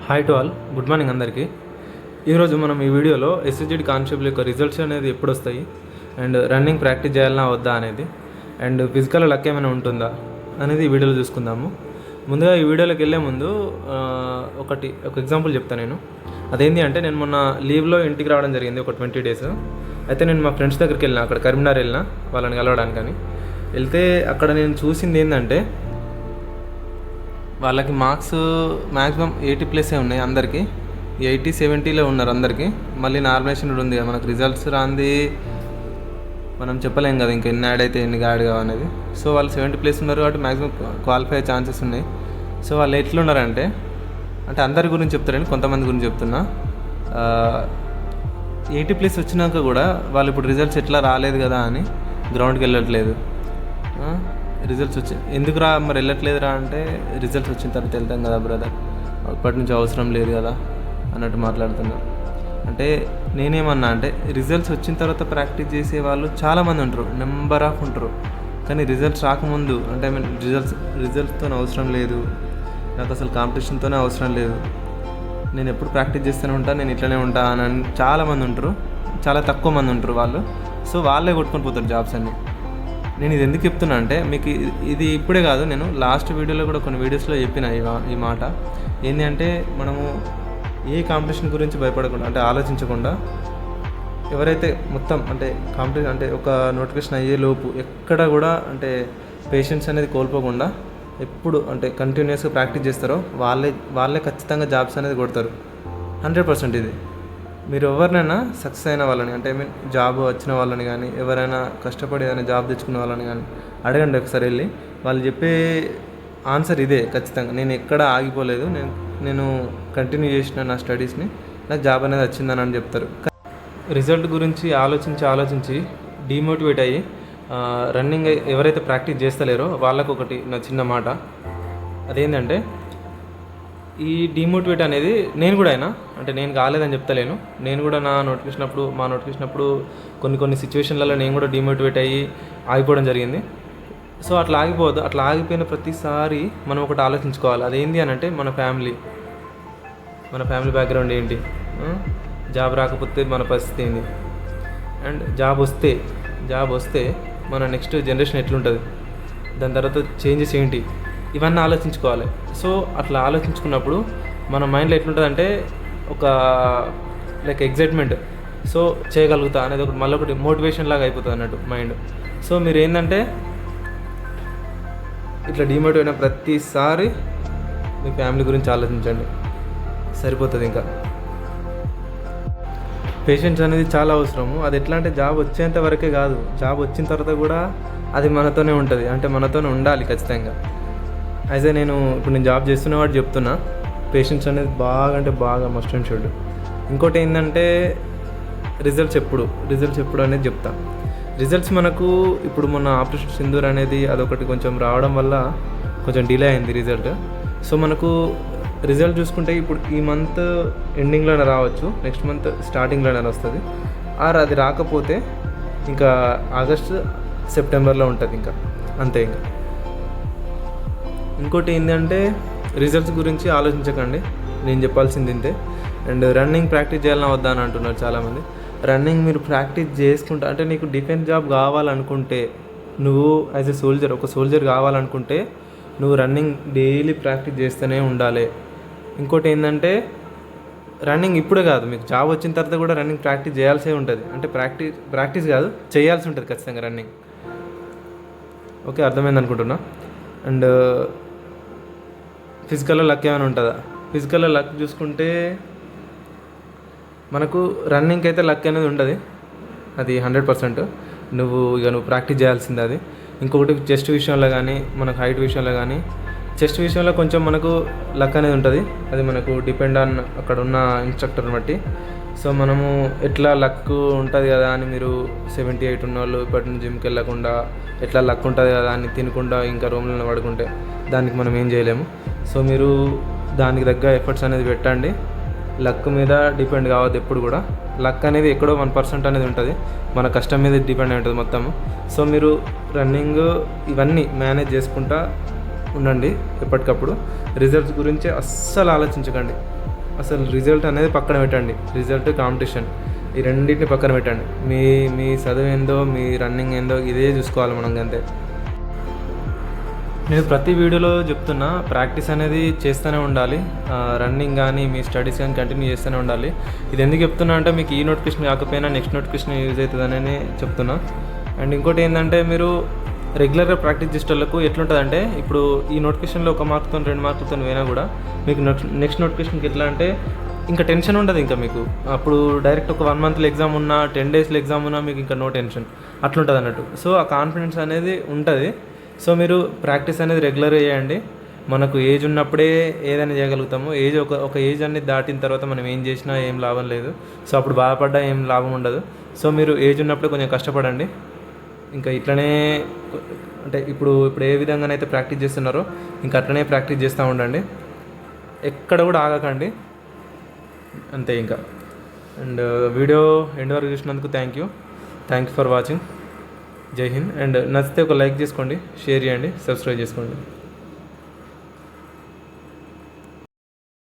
Hi to all, good morning అందరికీ. ఈరోజు మనం ఈ వీడియోలో ఎస్ఎస్జిడి కానిస్టేబుల్ యొక్క రిజల్ట్స్ అనేది ఎప్పుడు వస్తాయి, అండ్ రన్నింగ్ ప్రాక్టీస్ చేయాలన్నా వద్దా అనేది, అండ్ ఫిజికల్ లక్ ఏమైనా ఉంటుందా అనేది ఈ వీడియోలో చూసుకుందాము. ముందుగా ఈ వీడియోలోకి వెళ్ళే ముందు ఒక ఎగ్జాంపుల్ చెప్తాను నేను. అదేంటి అంటే, నేను మొన్న లీవ్లో ఇంటికి రావడం జరిగింది ఒక 20 days. అయితే నేను మా ఫ్రెండ్స్ దగ్గరికి వెళ్ళిన, అక్కడ కరీంనగర్ వెళ్ళిన వాళ్ళని కలవడానికి. అని వెళ్తే అక్కడ నేను చూసింది ఏంటంటే, వాళ్ళకి మార్క్స్ మ్యాక్సిమం 80+ ఉన్నాయి అందరికీ. 80-70లో ఉన్నారు అందరికీ. మళ్ళీ నార్మలేషన్ కూడా ఉంది కదా, మనకు రిజల్ట్స్ రాంది మనం చెప్పలేం కదా ఇంకా ఎన్ని యాడ్ అయితే ఎన్ని యాడ్ కావనేది. సో వాళ్ళు 70+ ఉన్నారు కాబట్టి మ్యాక్సిమం క్వాలిఫై అయ్యే ఛాన్సెస్ ఉన్నాయి. సో వాళ్ళు ఎట్లున్నారంటే, అంటే అందరి గురించి చెప్తారండి, కొంతమంది గురించి చెప్తున్నా. 80+ వచ్చినాక కూడా వాళ్ళు ఇప్పుడు రిజల్ట్స్ ఎట్లా రాలేదు కదా అని గ్రౌండ్కి వెళ్ళట్లేదు. రిజల్ట్స్ ఎందుకు మరి వెళ్ళట్లేదురా అంటే, రిజల్ట్స్ వచ్చిన తర్వాత వెళ్తాం కదా బ్రదర్, అప్పటి నుంచి అవసరం లేదు కదా అన్నట్టు మాట్లాడుతున్నారు. అంటే నేనేమన్నా అంటే, రిజల్ట్స్ వచ్చిన తర్వాత ప్రాక్టీస్ చేసే వాళ్ళు చాలామంది ఉంటారు, నెంబర్ ఆఫ్ ఉంటారు. కానీ రిజల్ట్స్ రాకముందు అంటే రిజల్ట్స్తో అవసరం లేదు, నాకు అసలు కాంపిటీషన్తోనే అవసరం లేదు, నేను ఎప్పుడు ప్రాక్టీస్ చేస్తూనే ఉంటాను, నేను ఇట్లనే ఉంటా అని చాలామంది ఉంటారు. చాలా తక్కువ మంది ఉంటారు వాళ్ళు. సో వాళ్ళే కొట్టుకొని పోతారు జాబ్స్ అన్నీ. నేను ఇది ఎందుకు చెప్తున్నా అంటే, మీకు ఇది ఇప్పుడే కాదు, నేను లాస్ట్ వీడియోలో కూడా కొన్ని వీడియోస్లో చెప్పిన ఈ మాట. ఏంటి అంటే, మనము ఏ కాంపిటీషన్ గురించి భయపడకుండా, అంటే ఆలోచించకుండా, ఎవరైతే మొత్తం అంటే కాంపిటీషన్ అంటే ఒక నోటిఫికేషన్ అయ్యే లోపు ఎక్కడ కూడా అంటే పేషెన్స్ అనేది కోల్పోకుండా ఎప్పుడు అంటే కంటిన్యూస్గా ప్రాక్టీస్ చేస్తారో వాళ్ళే ఖచ్చితంగా జాబ్స్ అనేది కొడతారు 100%. ఇది మీరు ఎవరినైనా సక్సెస్ అయిన వాళ్ళని, అంటే జాబ్ వచ్చిన వాళ్ళని కానీ, ఎవరైనా కష్టపడి ఏదైనా జాబ్ తెచ్చుకున్న వాళ్ళని కానీ అడగండి ఒకసారి వెళ్ళి. వాళ్ళు చెప్పే ఆన్సర్ ఇదే ఖచ్చితంగా. నేను ఎక్కడ ఆగిపోలేదు, నేను కంటిన్యూ చేసిన నా స్టడీస్ని, నాకు జాబ్ అనేది వచ్చిందని అని చెప్తారు. రిజల్ట్ గురించి ఆలోచించి డిమోటివేట్ అయ్యి రన్నింగ్ ఎవరైతే ప్రాక్టీస్ చేస్తలేరో వాళ్ళకు ఒకటి నా చిన్న మాట. అదేంటంటే, ఈ డిమోటివేట్ అనేది నేను కూడా అయినా, అంటే నేను కాలేదని చెప్తలేను, నేను కూడా మా నోటిఫికేషన్ అప్పుడు కొన్ని సిచ్యువేషన్లలో నేను కూడా డిమోటివేట్ అయ్యి ఆగిపోవడం జరిగింది. సో అట్లా ఆగిపోవద్దు. అట్లా ఆగిపోయిన ప్రతిసారి మనం ఒకటి ఆలోచించుకోవాలి. అదేంటి అని అంటే, మన ఫ్యామిలీ బ్యాక్గ్రౌండ్ ఏంటి, జాబ్ రాకపోతే మన పరిస్థితి ఏంటి, అండ్ జాబ్ వస్తే మన నెక్స్ట్ జనరేషన్ ఎట్లుంటుంది, దాని తర్వాత చేంజెస్ ఏంటి, ఇవన్నీ ఆలోచించుకోవాలి. సో అట్లా ఆలోచించుకున్నప్పుడు మన మైండ్లో ఎట్లుంటుంది అంటే, ఒక లైక్ ఎగ్జైట్మెంట్, సో చేయగలుగుతా అనేది ఒకటి మోటివేషన్ లాగా అయిపోతుంది అన్నట్టు మైండ్. సో మీరు ఏంటంటే, ఇట్లా డిమోటివేట్ అయిన ప్రతిసారి మీ ఫ్యామిలీ గురించి ఆలోచించండి, సరిపోతుంది. ఇంకా పేషెన్స్ అనేది చాలా అవసరము. అది ఎట్లా అంటే, జాబ్ వచ్చేంత వరకే కాదు, జాబ్ వచ్చిన తర్వాత కూడా అది మనతోనే ఉంటుంది, అంటే మనతోనే ఉండాలి ఖచ్చితంగా. అయితే నేను జాబ్ చేస్తున్న వాడు చెప్తున్నా, పేషెన్స్ అనేది బాగా మస్ట్ అండ్ షుడ్. ఇంకోటి ఏంటంటే, రిజల్ట్స్ ఎప్పుడు అనేది చెప్తా. రిజల్ట్స్ మనకు ఇప్పుడు మొన్న ఆపరేషన్ సింధూర్ అనేది అదొకటి కొంచెం రావడం వల్ల కొంచెం డిలే అయింది రిజల్ట్. సో మనకు రిజల్ట్ చూసుకుంటే ఇప్పుడు ఈ మంత్ ఎండింగ్లోనే రావచ్చు, నెక్స్ట్ మంత్ స్టార్టింగ్లోనే వస్తుంది. అది రాకపోతే ఇంకా ఆగస్టు సెప్టెంబర్లో ఉంటుంది, ఇంకా అంతే. ఇంకా ఇంకోటి ఏంటంటే, రిజల్ట్స్ గురించి ఆలోచించకండి, నేను చెప్పాల్సింది ఇంతే. అండ్ రన్నింగ్ ప్రాక్టీస్ చేయాలన్నా వద్దా అని అంటున్నారు చాలామంది. రన్నింగ్ మీరు ప్రాక్టీస్ చేసుకుంటా, అంటే నీకు డిఫెన్స్ జాబ్ కావాలనుకుంటే, నువ్వు యాజ్ ఎ సోల్జర్ కావాలనుకుంటే నువ్వు రన్నింగ్ డైలీ ప్రాక్టీస్ చేస్తూనే ఉండాలి. ఇంకోటి ఏంటంటే, రన్నింగ్ ఇప్పుడే కాదు, మీకు జాబ్ వచ్చిన తర్వాత కూడా రన్నింగ్ ప్రాక్టీస్ చేయాల్సే ఉంటుంది. అంటే ప్రాక్టీస్ కాదు, చేయాల్సి ఉంటుంది ఖచ్చితంగా రన్నింగ్. ఓకే, అర్థమైంది అనుకుంటున్నా. అండ్ ఫిజికల్లో లక్ ఏమైనా ఉంటుందా? ఫిజికల్లో లక్ చూసుకుంటే మనకు రన్నింగ్కి అయితే లక్ అనేది ఉండదు, అది 100%. నువ్వు ప్రాక్టీస్ చేయాల్సిందే అది. ఇంకొకటి చెస్ట్ విషయంలో కానీ, మనకు హైట్ విషయంలో కానీ, చెస్ట్ విషయంలో కొంచెం మనకు లక్ అనేది ఉంటుంది. అది మనకు డిపెండ్ ఆన్ అక్కడ ఉన్న ఇన్స్ట్రక్టర్ని బట్టి. సో మనము ఎట్లా లక్ ఉంటుంది కదా అని, మీరు 78 ఉన్న వాళ్ళు ఇప్పటి నుంచి జిమ్కి వెళ్ళకుండా ఎట్లా లక్ ఉంటుంది కదా అని తినకుండా ఇంకా రూమ్లో పడుకుంటే దానికి మనం ఏం చేయలేము. సో మీరు దానికి తగ్గ ఎఫర్ట్స్ అనేది పెట్టండి. లక్ మీద డిపెండ్ కావద్దు ఎప్పుడు కూడా. లక్ అనేది ఎక్కడో 1% అనేది ఉంటుంది, మన కష్టం మీద డిపెండ్ అయి ఉంటుంది మొత్తము. సో మీరు రన్నింగ్ ఇవన్నీ మేనేజ్ చేసుకుంటా ఉండండి ఎప్పటికప్పుడు. రిజల్ట్స్ గురించి అస్సలు ఆలోచించకండి. అసలు రిజల్ట్ అనేది పక్కన పెట్టండి. రిజల్ట్, కాంపిటీషన్ ఈ రెండింటిని పక్కన పెట్టండి. మీ చదువు ఏందో, మీ రన్నింగ్ ఏందో ఇదే చూసుకోవాలి మనం అంతే. నేను ప్రతి వీడియోలో చెప్తున్నా, ప్రాక్టీస్ అనేది చేస్తూనే ఉండాలి. రన్నింగ్ కానీ మీ స్టడీస్ కానీ కంటిన్యూ చేస్తూనే ఉండాలి. ఇది ఎందుకు చెప్తున్నా అంటే మీకు ఈ నోటిఫికేషన్ కాకపోయినా నెక్స్ట్ నోటిఫికేషన్ యూజ్ అవుతుందని చెప్తున్నా. అండ్ ఇంకోటి ఏంటంటే మీరు రెగ్యులర్గా ప్రాక్టీస్ చేసేటోళ్ళకు ఎట్లుంటుందంటే, ఇప్పుడు ఈ నోటిఫికేషన్లో 1 మార్కుతో 2 మార్కులతో పోయినా కూడా మీకు నెక్స్ట్ నోటిఫికేషన్కి ఎట్లా అంటే ఇంకా టెన్షన్ ఉండదు. ఇంకా మీకు అప్పుడు డైరెక్ట్ ఒక 1 మంత్లో ఎగ్జామ్ ఉన్నా, 10 డేస్లో ఎగ్జామ్ ఉన్నా మీకు ఇంకా నో టెన్షన్ అట్లుంటుంది అన్నట్టు. సో ఆ కాన్ఫిడెన్స్ అనేది ఉంటుంది. సో మీరు ప్రాక్టీస్ అనేది రెగ్యులర్గా చేయండి. మనకు ఏజ్ ఉన్నప్పుడే ఏదైనా చేయగలుగుతాము. ఒక ఏజ్ అనేది దాటిన తర్వాత మనం ఏం చేసినా ఏం లాభం లేదు. సో అప్పుడు బాధపడ్డా ఏం లాభం ఉండదు. సో మీరు ఏజ్ ఉన్నప్పుడే కొంచెం కష్టపడండి. ఇంకా ఇట్లనే అంటే ఇప్పుడు ఏ విధంగానైతే ప్రాక్టీస్ చేస్తున్నారో ఇంకా అట్లనే ప్రాక్టీస్ చేస్తూ ఉండండి. ఎక్కడ కూడా ఆగకండి అంతే ఇంకా. అండ్ వీడియో ఎండ్ వరకు చూసినందుకు థ్యాంక్ యూ ఫర్ వాచింగ్. జై హింద్. అండ్ నచ్చితే ఒక లైక్ చేసుకోండి, షేర్ చేయండి, సబ్స్క్రైబ్ చేసుకోండి.